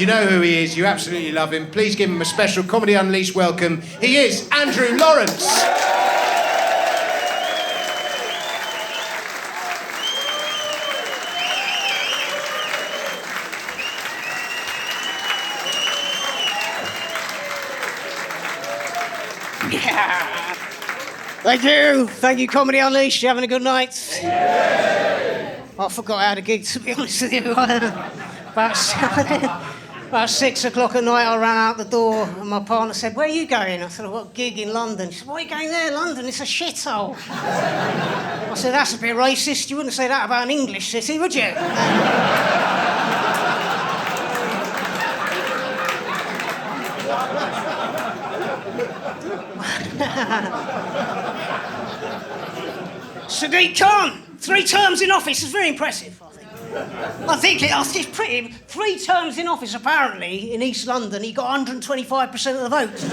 You know who he is. You absolutely love him. Please give him a special Comedy Unleashed welcome. He is Andrew Lawrence. Yeah. Thank you, Comedy Unleashed. You having a good night? Yeah. I forgot I had a gig, to be honest with you. About 6 o'clock at night, I ran out the door, and my partner said, "Where are you going?" I said, "I've got a gig in London." She said, "Why are you going there? London, it's a shithole." I said, "That's a bit racist. You wouldn't say that about an English city, would you?" Sadiq Khan, 3 terms in office is very impressive, I think it's pretty. 3 terms in office, apparently, in East London, he got 125% of the votes.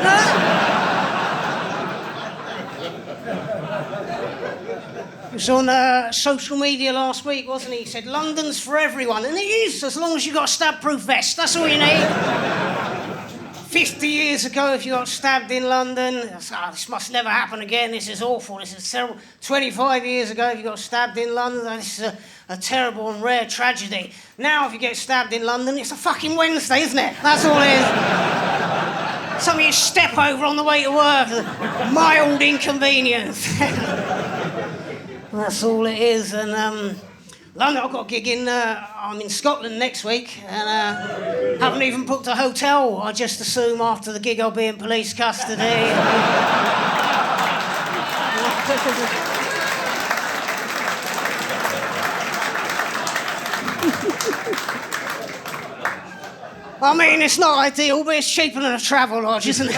He was on social media last week, wasn't he? He said, "London's for everyone," and it is, as long as you've got a stab-proof vest. That's all you need. 50 years ago, if you got stabbed in London, this must never happen again, this is awful, this is terrible. 25 years ago, if you got stabbed in London, this is a terrible and rare tragedy. Now, if you get stabbed in London, it's a fucking Wednesday, isn't it? That's all it is. Something you step over on the way to work, a mild inconvenience. That's all it is, and London, I've got a gig I'm in Scotland next week, and haven't even booked a hotel. I just assume after the gig I'll be in police custody. I mean, it's not ideal, but it's cheaper than a travel lodge, isn't it?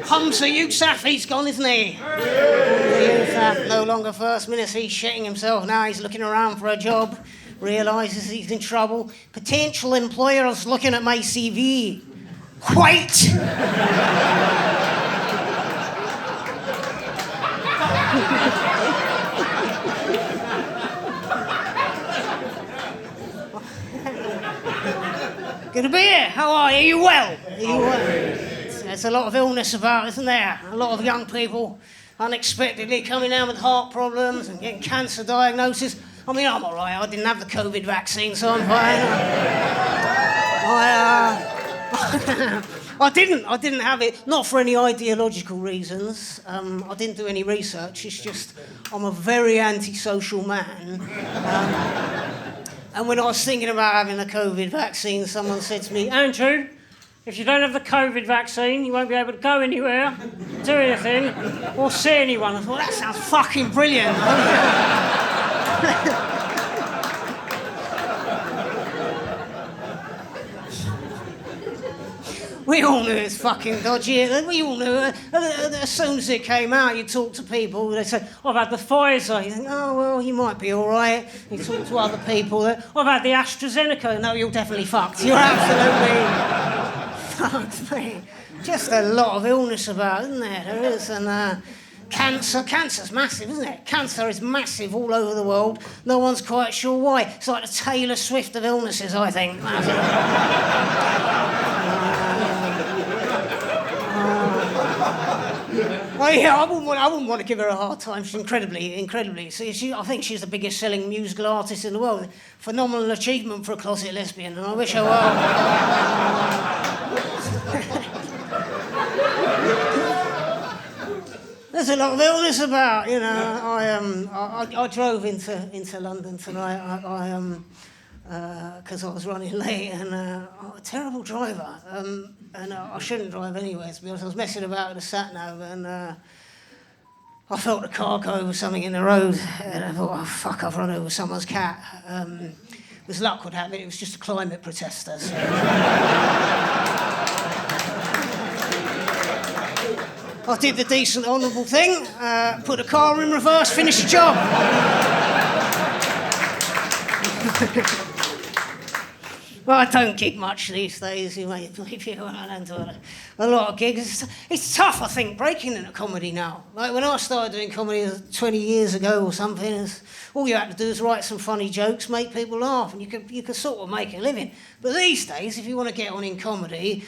Humza Yousaf, he's gone, isn't he? Yousaf, no longer First Minister, he's shitting himself now, he's looking around for a job, realises he's in trouble. Potential employers looking at my CV. White! Good to be here, how are you? Are you well? Are you well? There's a lot of illness about, isn't there? A lot of young people unexpectedly coming down with heart problems and getting cancer diagnosis. I mean, I'm all right. I didn't have the COVID vaccine, so I'm fine. I didn't have it, not for any ideological reasons. I didn't do any research. It's just I'm a very antisocial man. And when I was thinking about having the COVID vaccine, someone said to me, "Andrew, if you don't have the COVID vaccine, you won't be able to go anywhere, do anything, or see anyone." I thought, that sounds fucking brilliant. We all knew it was fucking dodgy. We all knew it. As soon as it came out, you talk to people, they say, "I've had the Pfizer." You think, "Oh, well, you might be all right." You talk to other people, "I've had the AstraZeneca." "No, you're definitely fucked. You're absolutely... Just a lot of illness about, isn't there? There is, and cancer's massive, isn't it? Cancer is massive all over the world. No one's quite sure why. It's like the Taylor Swift of illnesses, I think. Well, yeah, I wouldn't want to give her a hard time. She's incredibly. See, I think she's the biggest selling musical artist in the world. Phenomenal achievement for a closet lesbian, and I wish her well. There's a lot of illness about, you know. I drove into London tonight. Because I was running late, and I'm a terrible driver. And I shouldn't drive anyway, to be honest. I was messing about with the sat-nav, and I felt a car go over something in the road, and I thought, "Oh, fuck, I've run over someone's cat." As luck would have it, it was just a climate protester. So. I did the decent, honourable thing, put the car in reverse, finished the job. Well, I don't gig much these days. You may maybe I don't do a lot of gigs. It's tough, I think, breaking into comedy now. Like when I started doing comedy 20 years ago or something, all you had to do is write some funny jokes, make people laugh, and you could sort of make a living. But these days, if you want to get on in comedy,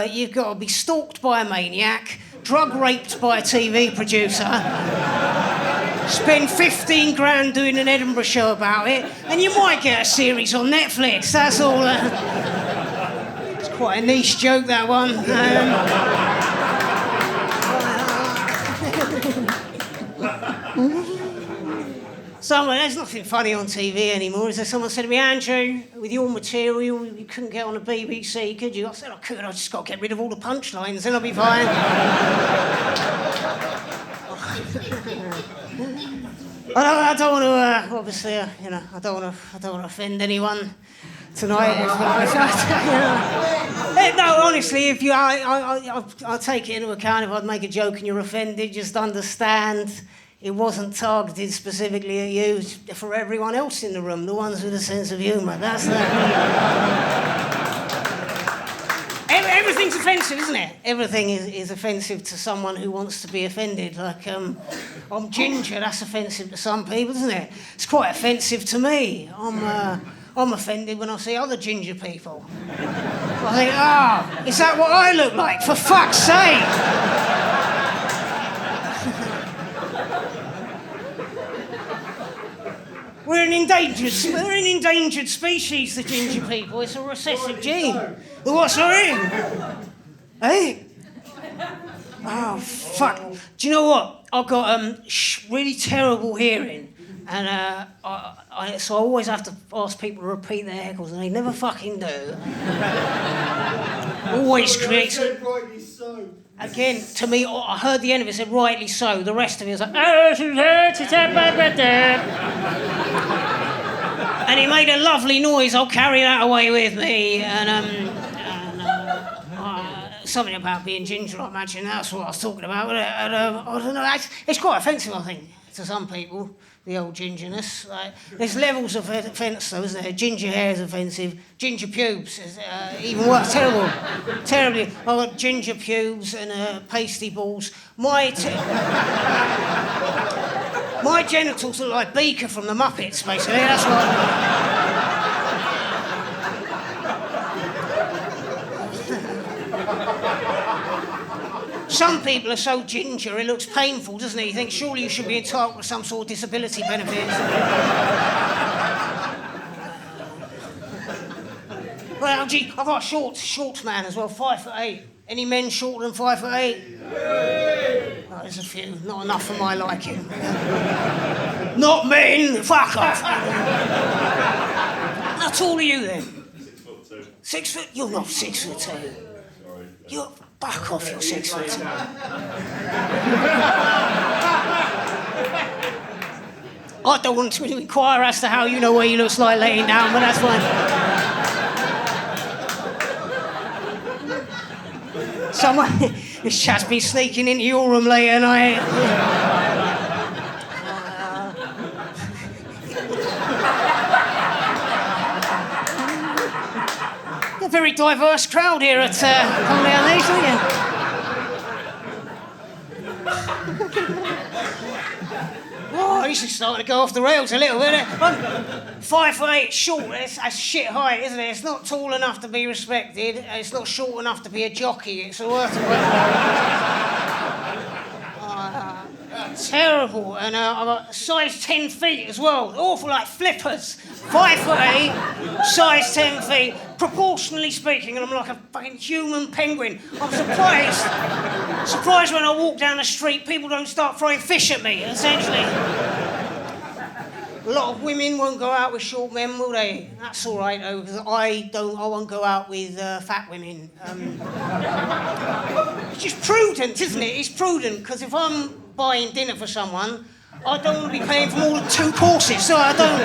you've got to be stalked by a maniac, drug raped by a TV producer, spend 15 grand doing an Edinburgh show about it, and you might get a series on Netflix. That's all. It's quite a niche joke, that one. There's nothing funny on TV anymore. Is there? Someone said to me, Andrew, with your material, you couldn't get on the BBC, could you? I said, I could. I just got to get rid of all the punchlines, then I'll be fine. I don't want to, obviously, I don't want to offend anyone tonight. No, honestly, if I'll take it into account. If I'd make a joke and you're offended, just understand it wasn't targeted specifically at you. It's for everyone else in the room, the ones with a sense of humour. That's that. Everything's offensive, isn't it? Everything is offensive to someone who wants to be offended. Like, I'm ginger, that's offensive to some people, isn't it? It's quite offensive to me. I'm offended when I see other ginger people. I think, is that what I look like? For fuck's sake! We're an endangered species, the ginger people. It's a recessive gene. What, sorry? Hey? Oh, fuck. Do you know what? I've got really terrible hearing. And so I always have to ask people to repeat their heckles, and they never fucking do. Always creates... Rightly so. Again, to me, I heard the end of it said, rightly so. The rest of it was like... And he made a lovely noise. I'll carry that away with me. And something about being ginger, I imagine that's what I was talking about. And, I don't know, it's quite offensive, I think, to some people, the old gingerness. Like, there's levels of offence, though, isn't there? Ginger hair is offensive. Ginger pubes is even worse. Terribly. I've got ginger pubes and pasty balls. My genitals look like Beaker from the Muppets, basically. That's what... Some people are so ginger, it looks painful, doesn't it? You think, surely you should be entitled to some sort of disability benefits. Well, gee, I've got a short man as well, 5'8". Any men shorter than 5'8"? Oh, there's a few, not enough for my liking. Not men, fuck off. How tall are you then? 6'2". 6 foot? You're not 6'2". Sorry. You're... Back off, you're 6'2". I don't want to inquire as to how you know what he looks like laying down, but that's fine. Someone... This chat's been sneaking into your room late at night. A very diverse crowd here at Comedy Unleashed, isn't it? Oh, this is starting to go off the rails a little bit. I'm 5'8", short. That's shit height, isn't it? It's not tall enough to be respected. It's not short enough to be a jockey. It's the worst of it. Terrible. And I've got size 10 feet as well. Awful, like flippers. 5'8", size 10 feet. Proportionally speaking, and I'm like a fucking human penguin. I'm surprised when I walk down the street, people don't start throwing fish at me, essentially. A lot of women won't go out with short men, will they? That's all right, though, because I won't go out with fat women. It's just prudent, isn't it? It's prudent, because if I'm buying dinner for someone, I don't want to be paying for more than 2 courses, so I don't...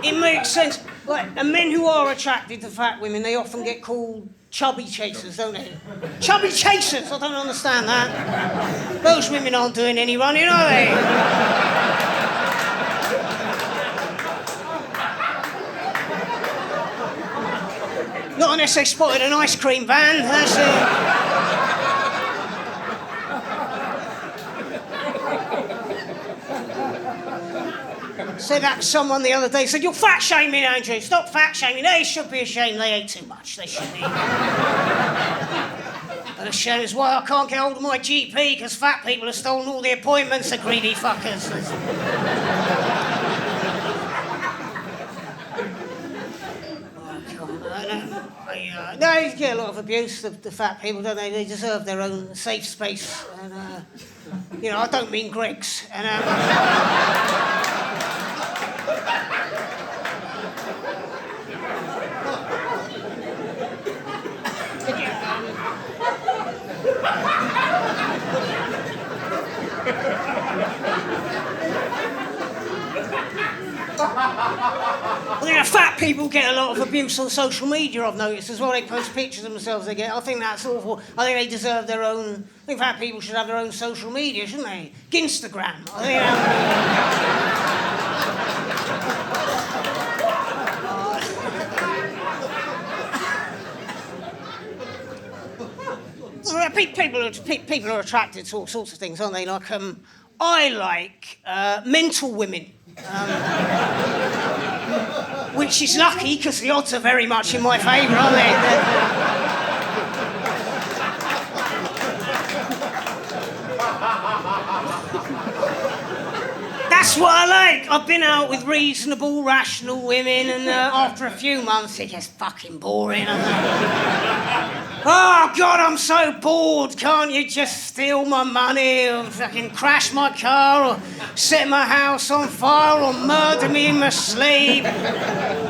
It makes sense. Like, and men who are attracted to fat women, they often get called chubby chasers, don't they? Chubby chasers! I don't understand that. Those women aren't doing any running, are they? unless they spotted an ice cream van, that's it. Said that to someone the other day, said, "You're fat shaming, Andrew. Stop fat shaming. They should be ashamed they ate too much. They should be." And the shame is why I can't get hold of my GP, because fat people have stolen all the appointments, the greedy fuckers. They get a lot of abuse, the fat people, don't they? They deserve their own safe space. And, I don't mean Greg's. And, fat people get a lot of abuse on social media, I've noticed as well. They post pictures of themselves I think that's awful. I think they deserve their own... I think fat people should have their own social media, shouldn't they? Ginstagram. I think people are attracted to all sorts of things, aren't they? Like, I like mental women. Which is lucky, because the odds are very much in my favour, aren't they? That's what I like. I've been out with reasonable, rational women, and after a few months, it gets fucking boring. Oh, God, I'm so bored. Can't you just steal my money or fucking crash my car or set my house on fire or murder me in my sleep?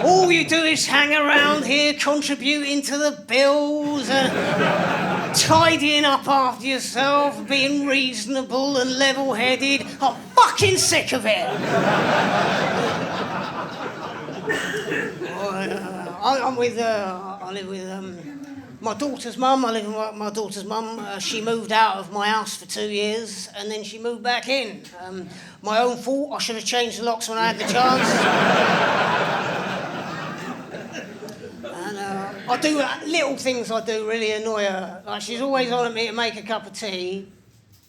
All you do is hang around here contributing to the bills and tidying up after yourself, being reasonable and level-headed. I'm fucking sick of it. I live with... my daughter's mum. I live with my daughter's mum. She moved out of my house for 2 years and then she moved back in. My own fault. I should have changed the locks when I had the chance. And I do little things I do really annoy her. Like, she's always on at me to make a cup of tea,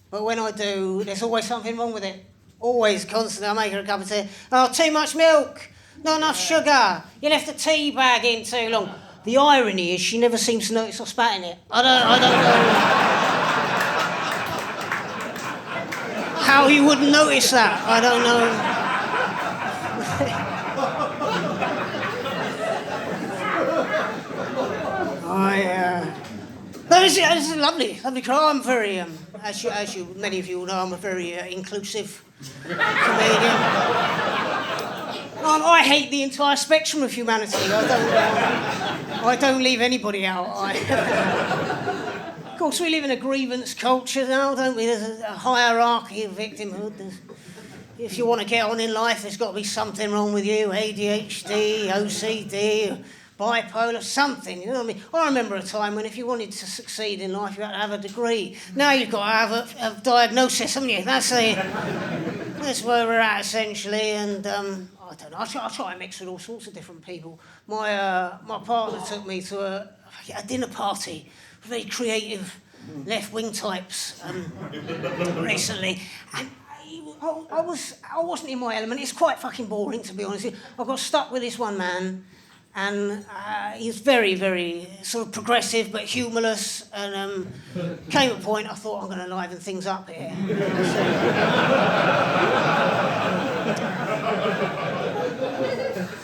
but when I do, there's always something wrong with it. Always, constantly, I make her a cup of tea. Oh, too much milk. Not enough sugar. You left the tea bag in too long. The irony is she never seems to notice I spat in it. I don't know how you wouldn't notice that. I don't know. This is lovely crowd. I'm very, as you, many of you will know, I'm a very inclusive comedian. I hate the entire spectrum of humanity. I don't leave anybody out. Of course, we live in a grievance culture now, don't we? There's a hierarchy of victimhood. If you want to get on in life, there's got to be something wrong with you. ADHD, OCD, bipolar, something, you know what I mean? I remember a time when if you wanted to succeed in life, you had to have a degree. Now you've got to have a diagnosis, haven't you? That's where we're at, essentially, and... I don't know. I try and mix with all sorts of different people. My partner took me to a dinner party, very creative left-wing types recently, and I wasn't in my element. It's quite fucking boring, to be honest. I got stuck with this one man, and he's very, very sort of progressive but humourless, and came a point I thought I'm going to liven things up here.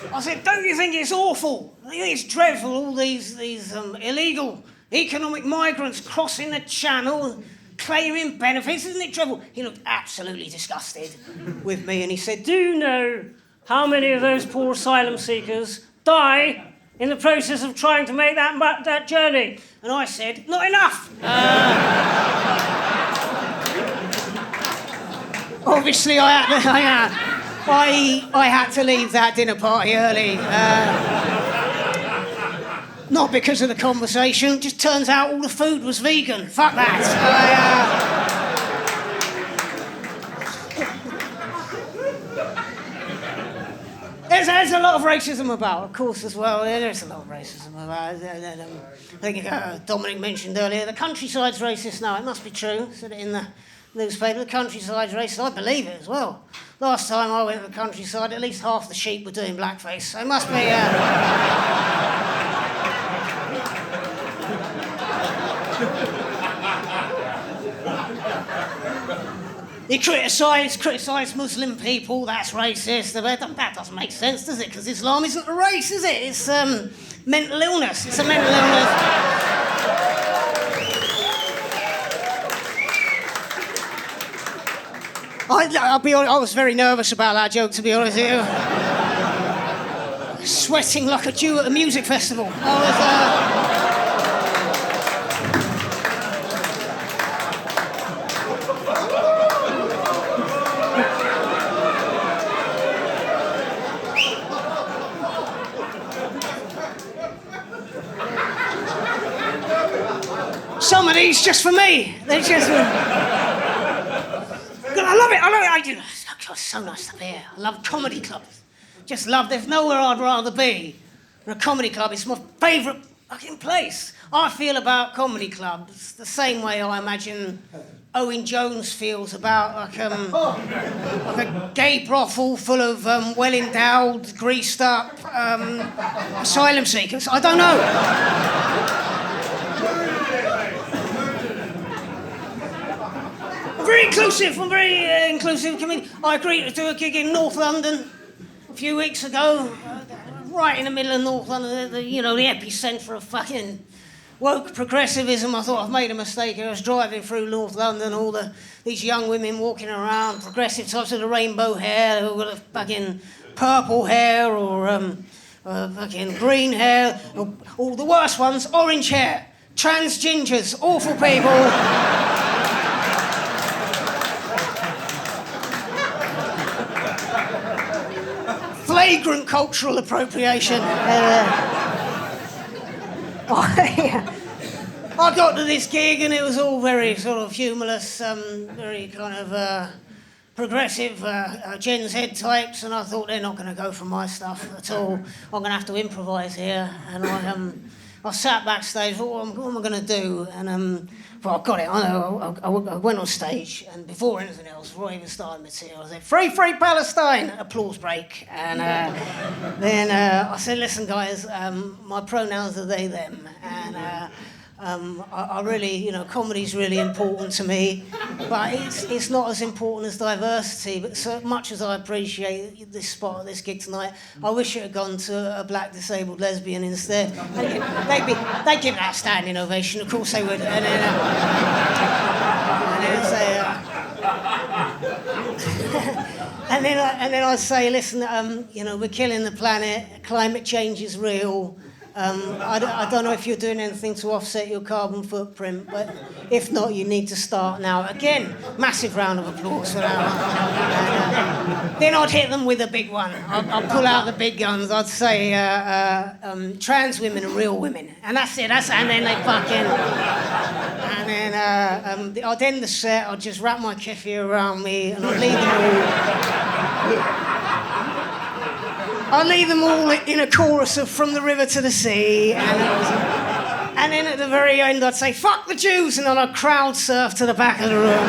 I said, don't you think it's awful? I think it's dreadful, all these illegal economic migrants crossing the channel, claiming benefits, isn't it dreadful? He looked absolutely disgusted with me and he said, do you know how many of those poor asylum seekers die in the process of trying to make that journey? And I said, not enough. Obviously, I had to leave that dinner party early. Not because of the conversation, just turns out all the food was vegan. Fuck that. there's a lot of racism about, of course, as well. There's a lot of racism about. I think Dominic mentioned earlier, the countryside's racist now. It must be true. Said it in the newspaper. The countryside's racist. I believe it as well. Last time I went to the countryside, at least half the sheep were doing blackface. So it must be... You criticise Muslim people, that's racist. That doesn't make sense, does it? Because Islam isn't a race, is it? It's mental illness. It's a mental illness. I'll be honest, I was very nervous about that joke, to be honest with you. Sweating like a Jew at a music festival. Some of these just for me. They're just... I love it. It's so nice to be here. I love comedy clubs. Just love... There's nowhere I'd rather be than a comedy club. It's my favourite fucking place. I feel about comedy clubs the same way I imagine Owen Jones feels about like a gay brothel full of well-endowed, greased-up asylum seekers. I don't know. I'm very inclusive comedian. I agreed to do a gig in North London a few weeks ago, right in the middle of North London, the epicentre of fucking woke progressivism. I thought I've made a mistake. I was driving through North London, these young women walking around, progressive types with the rainbow hair, who got fucking purple hair or fucking green hair, or the worst ones, orange hair, trans gingers, awful people. Flagrant cultural appropriation. I got to this gig and it was all very sort of humorless, very kind of progressive Gen Z types, and I thought they're not going to go for my stuff at all. I'm going to have to improvise here, and I sat backstage. What am I going to do? And well, I got it. I went on stage, and before anything else, before I even started material, I said, "Free Palestine!" Applause break, and then I said, "Listen, guys, my pronouns are they, them," and I really, comedy's really important to me, but it's not as important as diversity. But so much as I appreciate this spot at this gig tonight, I wish it had gone to a black disabled lesbian instead. They'd give an outstanding ovation, of course they would. And then I'd say, listen, we're killing the planet. Climate change is real. I don't know if you're doing anything to offset your carbon footprint, but if not, you need to start now. Again, massive round of applause for that one. Then I'd hit them with a big one. I'd pull out the big guns. I'd say trans women are real women, and that's it. And then they I'd end the set. I'd just wrap my keffy around me, and I'd lead them all. I'll leave them all in a chorus of From the River to the Sea, and then at the very end I'd say, "Fuck the Jews," and then I'd crowd surf to the back of the room.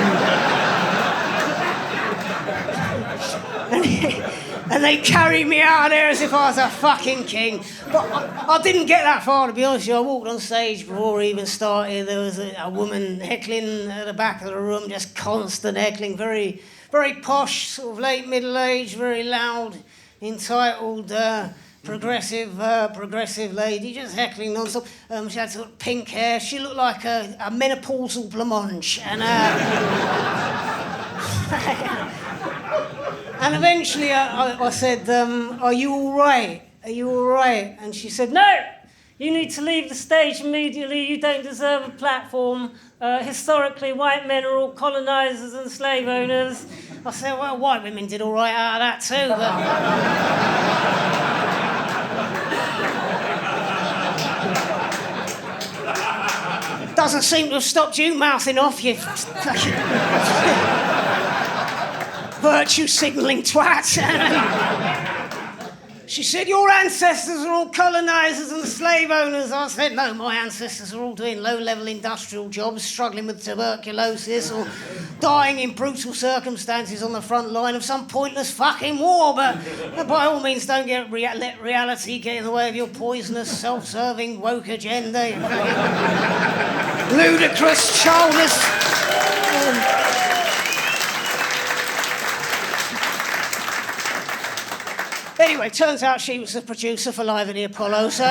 And they carried me out of there as if I was a fucking king. But I didn't get that far, to be honest with you. I walked on stage before we even started. There was a woman heckling at the back of the room, just constant heckling, very, very posh, sort of late middle age, very loud, entitled progressive lady, just heckling non-stop. She had sort of pink hair. She looked like a menopausal blancmange. And eventually I said, "Are you all right? Are you all right?" And she said, "No, you need to leave the stage immediately. You don't deserve a platform. Historically, white men are all colonisers and slave owners." I said, "Well, white women did all right out of that too, but..." Doesn't seem to have stopped you mouthing off, you virtue signalling twat. She said, your ancestors are all colonisers and slave owners. I said, no, my ancestors are all doing low-level industrial jobs, struggling with tuberculosis or dying in brutal circumstances on the front line of some pointless fucking war. But by all means, don't let reality get in the way of your poisonous, self-serving, woke agenda. You fucking ludicrous, childish... Anyway, turns out she was the producer for Live at the Apollo, so...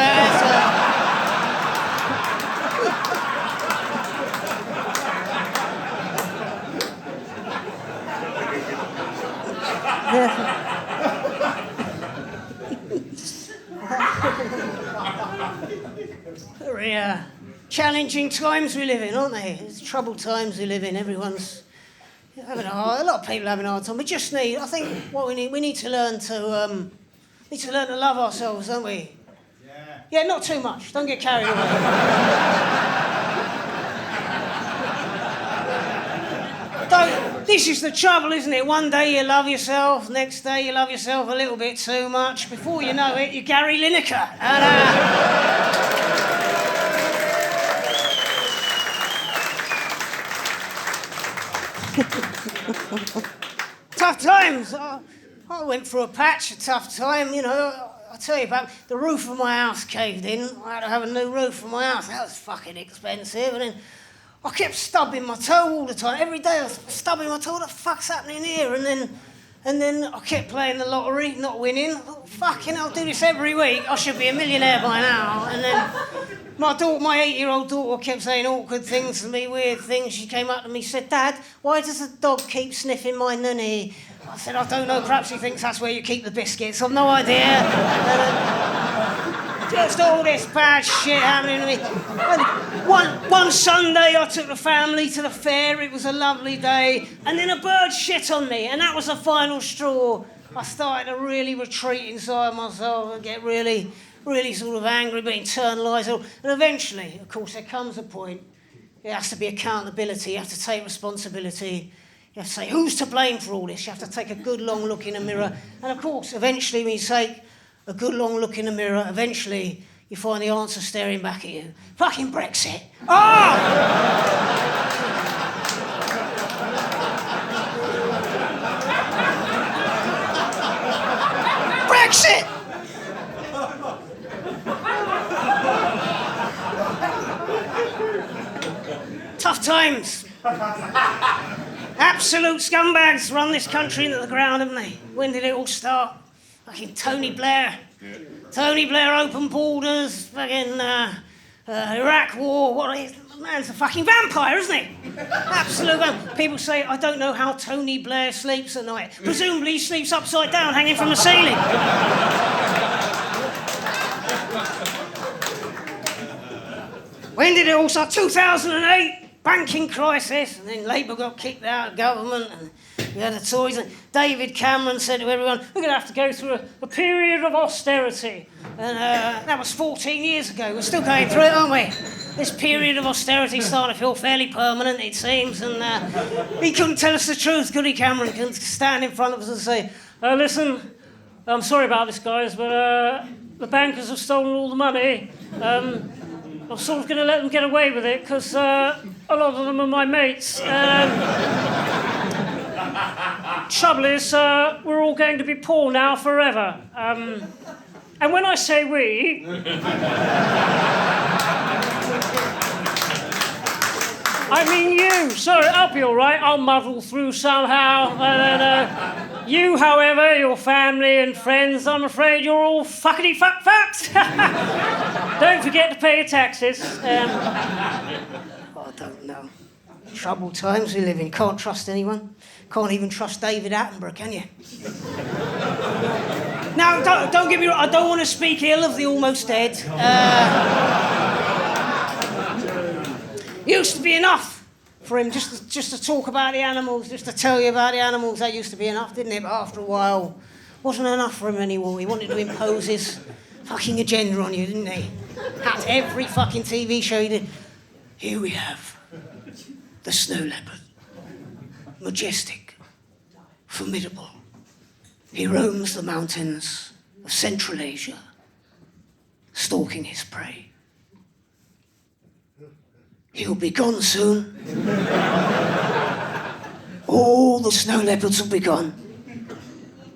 Very challenging times we live in, aren't they? It's troubled times we live in. Everyone's having a lot of people having a hard time. We just need, I think, what we need to learn to love ourselves, don't we? Yeah. Yeah, not too much. Don't get carried away. This is the trouble, isn't it? One day you love yourself, next day you love yourself a little bit too much. Before you know it, you're Gary Lineker. And, tough times. I went through a patch, a tough time, you know. I'll tell you about the roof of my house caved in. I had to have a new roof for my house. That was fucking expensive. And then I kept stubbing my toe all the time. Every day I was stubbing my toe. What the fuck's happening here? And then I kept playing the lottery, not winning. I thought, fucking, I'll do this every week. I should be a millionaire by now. And then my 8-year-old daughter kept saying awkward things to me, weird things. She came up to me and said, Dad, why does the dog keep sniffing my nunny? I said, I don't know, perhaps he thinks that's where you keep the biscuits. I've no idea. Just all this bad shit happening to me. And one Sunday I took the family to the fair. It was a lovely day. And then a bird shit on me, and that was the final straw. I started to really retreat inside myself and get really sort of angry, but internalise it all. And eventually, of course, there comes a point. There has to be accountability. You have to take responsibility. You have to say, who's to blame for all this? You have to take a good long look in the mirror. And of course, eventually, when you take a good long look in the mirror, eventually, you find the answer staring back at you. Fucking Brexit. Ah! Brexit! Tough times. Absolute scumbags run this country into the ground, haven't they? When did it all start? Fucking Tony Blair. Yeah. Tony Blair open borders, fucking Iraq war. The man's a fucking vampire, isn't he? Absolute vampire. People say, I don't know how Tony Blair sleeps at night. Presumably he sleeps upside down, hanging from the ceiling. When did it all start? 2008. Banking crisis, and then Labour got kicked out of government, and we had the Tories, and David Cameron said to everyone, we're going to have to go through a period of austerity. And that was 14 years ago. We're still going through it, aren't we? This period of austerity is starting to feel fairly permanent, it seems, and he couldn't tell us the truth, could he, Cameron? Couldn't stand in front of us and say, listen, I'm sorry about this, guys, but the bankers have stolen all the money. I'm sort of going to let them get away with it because a lot of them are my mates. Trouble is, we're all going to be poor now forever. And when I say we... I mean you. Sorry, I'll be all right. I'll muddle through somehow. You, however, your family and friends, I'm afraid you're all fuckety-fuck-fucked. Don't forget to pay your taxes. I don't know. Troubled times we live in. Can't trust anyone. Can't even trust David Attenborough, can you? Now, don't get me wrong. I don't want to speak ill of the almost dead. Used to be enough for him just to talk about the animals, just to tell you about the animals. That used to be enough, didn't it? But after a while, wasn't enough for him anymore. He wanted to impose his fucking agenda on you, didn't he? Had every fucking TV show he did. Here we have the snow leopard. Majestic, formidable. He roams the mountains of Central Asia, stalking his prey. He'll be gone soon. All the snow leopards will be gone.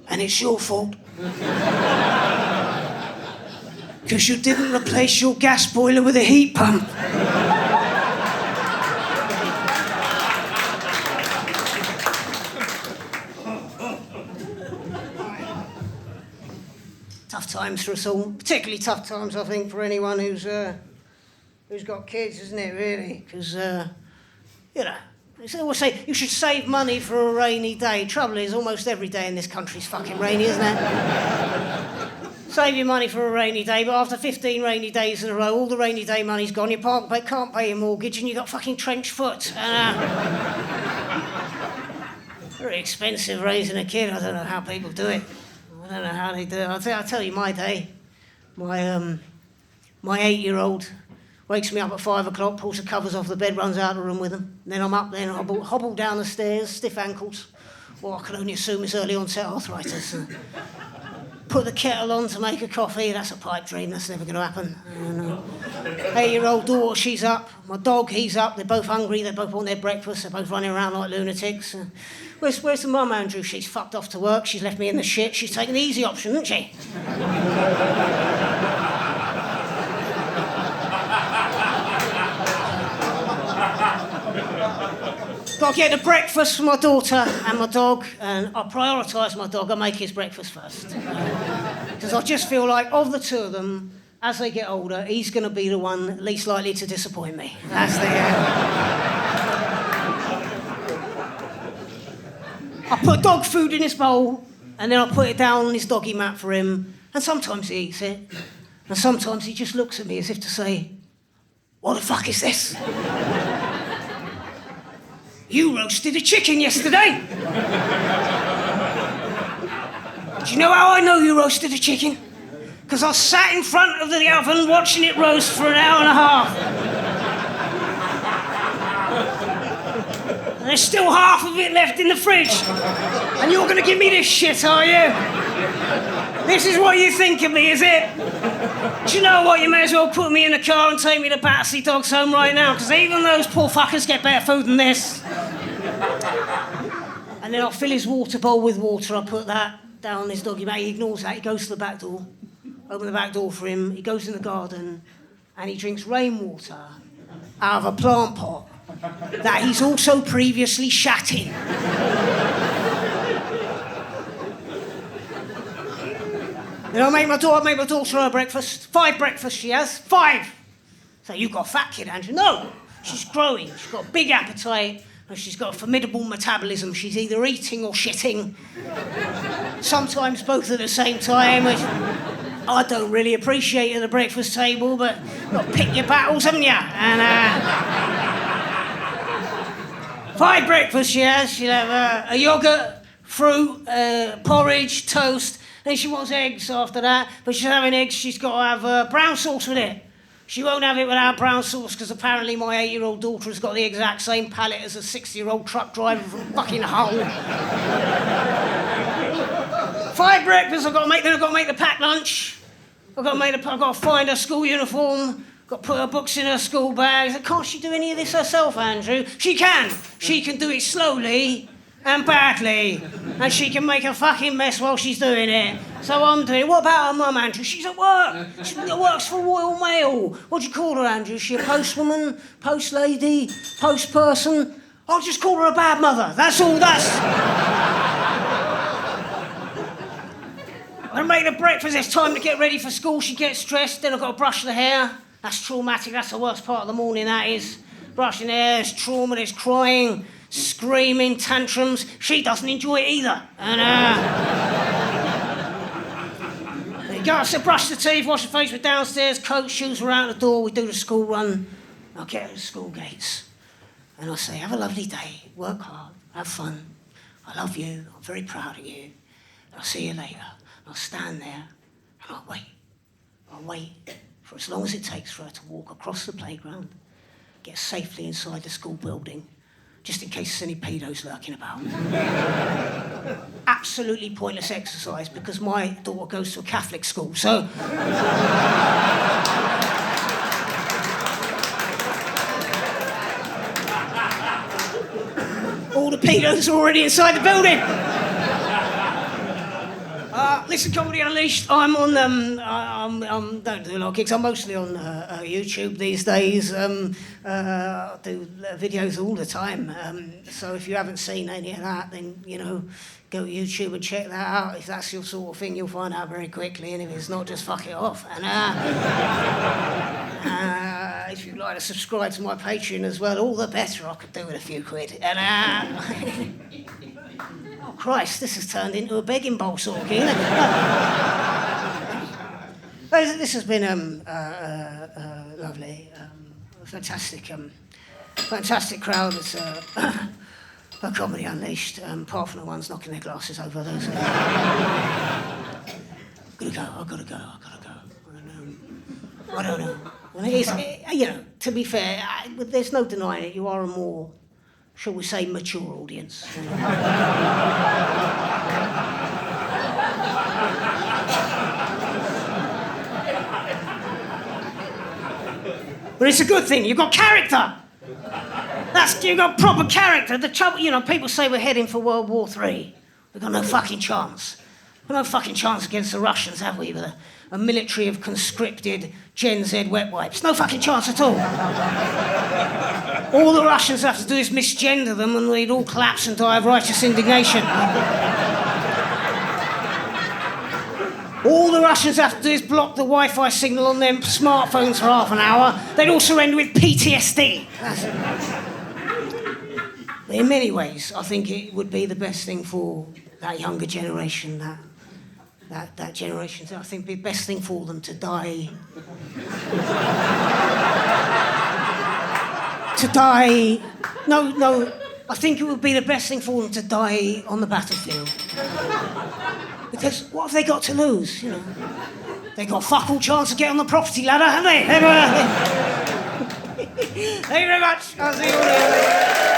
And it's your fault. Because you didn't replace your gas boiler with a heat pump. Tough times for us all. Particularly tough times, I think, for anyone who's got kids, isn't it, really? Because, you know, they always say you should save money for a rainy day. Trouble is, almost every day in this country's fucking rainy, isn't it? Save your money for a rainy day, but after 15 rainy days in a row, all the rainy day money's gone, you can't pay your mortgage, and you got fucking trench foot. And, very expensive raising a kid. I don't know how people do it. I don't know how they do it. I'll tell you my day. My 8-year-old wakes me up at 5 o'clock, pulls the covers off the bed, runs out of the room with them. Then I'm up there and hobble down the stairs, stiff ankles. Well, I can only assume it's early onset arthritis. Put the kettle on to make a coffee. That's a pipe dream. That's never going to happen. 8-year-old daughter, she's up. My dog, he's up. They're both hungry. They both want their breakfast. They're both running around like lunatics. Where's the mum, Andrew? She's fucked off to work. She's left me in the shit. She's taken the easy option, hasn't she? Got to get the breakfast for my daughter and my dog, and I prioritise my dog. I make his breakfast first. Because I just feel like, of the two of them, as they get older, he's going to be the one least likely to disappoint me. That's the... I put dog food in his bowl, and then I put it down on his doggy mat for him, and sometimes he eats it, and sometimes he just looks at me as if to say, "What the fuck is this? You roasted a chicken yesterday." Do you know how I know you roasted a chicken? Because I sat in front of the oven watching it roast for an hour and a half. And there's still half of it left in the fridge. And you're going to give me this shit, are you? This is what you think of me, is it? Do you know what? You may as well put me in a car and take me to Battersea Dogs home right now, because even those poor fuckers get better food than this. And then I'll fill his water bowl with water. I'll put that down his doggy bag. He ignores that. He goes to the back door. Open the back door for him. He goes in the garden and he drinks rainwater out of a plant pot that he's also previously shat in. Then I make my daughter her breakfast. 5 breakfasts she has. 5! So you've got a fat kid, Andrew. No, she's growing. She's got a big appetite and she's got a formidable metabolism. She's either eating or shitting. Sometimes both at the same time. Which I don't really appreciate at the breakfast table, but you've got to pick your battles, haven't you? And 5 breakfasts she has. She'll have a yoghurt, fruit, porridge, toast. Then she wants eggs after that, but she's having eggs, she's got to have brown sauce with it. She won't have it without brown sauce, because apparently my 8-year-old daughter has got the exact same palate as a 60-year-old truck driver from fucking Hull. 5 breakfasts, I've got to make the packed lunch. I've got to find her school uniform. Got to put her books in her school bag. Can't she do any of this herself, Andrew? She can. She can do it slowly and badly, and she can make a fucking mess while she's doing it. So I'm doing it. What about her mum, Andrew? She's at work. She works for Royal Mail. What do you call her, Andrew? Is she a postwoman, post lady, post person? I'll just call her a bad mother. That's all. I make the breakfast. It's time to get ready for school. She gets dressed. Then I've got to brush the hair. That's traumatic. That's the worst part of the morning. That is brushing hair. There's trauma. There's crying. Screaming, tantrums. She doesn't enjoy it either. And you go to brush the teeth, wash the face, we're downstairs, coat, shoes, we're out the door, we do the school run. I'll get to the school gates and I'll say, have a lovely day, work hard, have fun. I love you, I'm very proud of you. I'll see you later. I'll stand there and I'll wait. I'll wait for as long as it takes for her to walk across the playground, get safely inside the school building, just in case there's any pedos lurking about. Absolutely pointless exercise because my daughter goes to a Catholic school, so... all the pedos are already inside the building. Listen, Comedy Unleashed. I'm on. Don't do a lot of gigs. I'm mostly on YouTube these days. I do videos all the time. So if you haven't seen any of that, then go to YouTube and check that out. If that's your sort of thing, you'll find out very quickly. And if it's not, just fuck it off. And if you'd like to subscribe to my Patreon as well, all the better. I could do with a few quid. And oh Christ, this has turned into a begging bowl sort of thing. This has been lovely, fantastic crowd. It's a Comedy Unleashed. Apart from the ones knocking their glasses over those. I've gotta go. I don't know. Well, it is, to be fair, there's no denying it. You are a more, shall we say, mature audience. But it's a good thing. You've got character. You've got proper character. The trouble, people say we're heading for World War III. We've got no fucking chance. We've got no fucking chance against the Russians, have we? With a military of conscripted Gen Z wet wipes. No fucking chance at all. All the Russians have to do is misgender them and they'd all collapse and die of righteous indignation. All the Russians have to do is block the Wi-Fi signal on their smartphones for half an hour. They'd all surrender with PTSD. But in many ways, I think it would be the best thing for that younger generation, that generation. I think it'd be the best thing for them to die. No, I think it would be the best thing for them to die on the battlefield. Because what have they got to lose, They've got fuck all chance to get on the property ladder, have they? Thank you very much. I'll see you all later.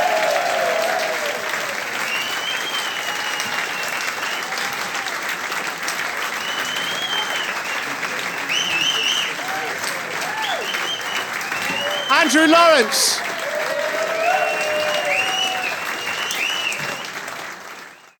Andrew Lawrence.